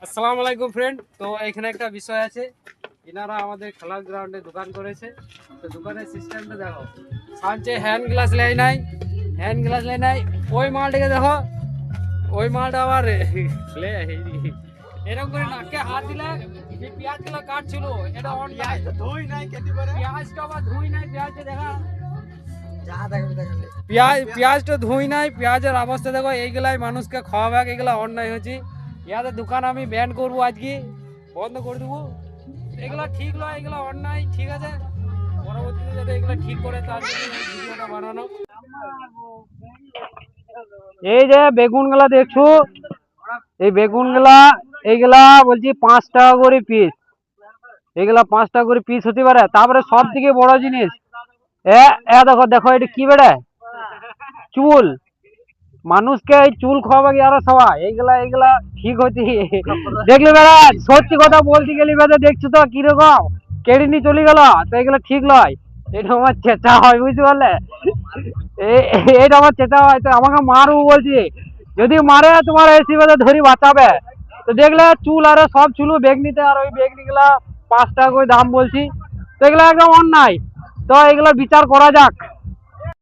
আসসালামু আলাইকুম ফ্রেন্ড। তো এখানে একটা বিষয় আছে, এনারা আমাদের খেলার গ্রাউন্ডে দোকান করেছে। তো দোকানের সিস্টেমটা দেখো, সামনে হ্যান্ড গ্লাস লেয় নাই, ওই মালটাকে দেখো, ওই মালটা আবার এরকম করে নাকে হাত দিলে যে পেঁয়াজ গুলো কাটছিল এটা অন পেঁয়াজটা আবার ধুই নাই, পেঁয়াজটা দেখা পেঁয়াজটা ধুই নাই, পেঁয়াজের অবস্থা দেখো। এইগুলাই মানুষকে খাওয়াবে, এগুলা অন্যায় হয়েছে। ইয়াদের দোকান আমি ব্যান করবো, আজকে বন্ধ করে দেবো। এগুলা ঠিক নয়, এগুলা অন্যায়। ঠিক আছে, পরবর্তীতে যাতে এগুলা ঠিক করে তার জন্য এই ভিডিওটা বানানো। এই যে বেগুন গুলা দেখছো, এই বেগুন গুলা এইগুলা বলছি 5 টাকা করে পিস। এগুলা 5 টাকা করে পিস হতে পারে। তারপরে সব থেকে বড় জিনিস, এ এ দেখো দেখো, এটা কি বেড়ে চুল। মানুষকে এই চুল খাওয়াবে কি আরো সবাই, এইগুলা এইগুলা ঠিক হচ্ছে? দেখলি বেড়া, সত্যি কথা বলতে গেলি বেড়া, দেখছো তো কিরকম কেড়ে নিয়ে চলে গেল। তো এগুলো ঠিক নয়, এটা আমার চেঁচা হয়, বুঝতে পারলে? এটা আমার চেঁচা হয়, তো আমাকে মারু বলছি। যদি মারে তোমার এসি বেঁধে ধরি বাঁচাবে। তো দেখলে চুল আরে সব চুল বেগনিতে, আর ওই বেগনি গুলা 5 টাকা করে দাম বলছি। তো এগুলো একদম অন্যায়। তো এগুলো বিচার করা যাক।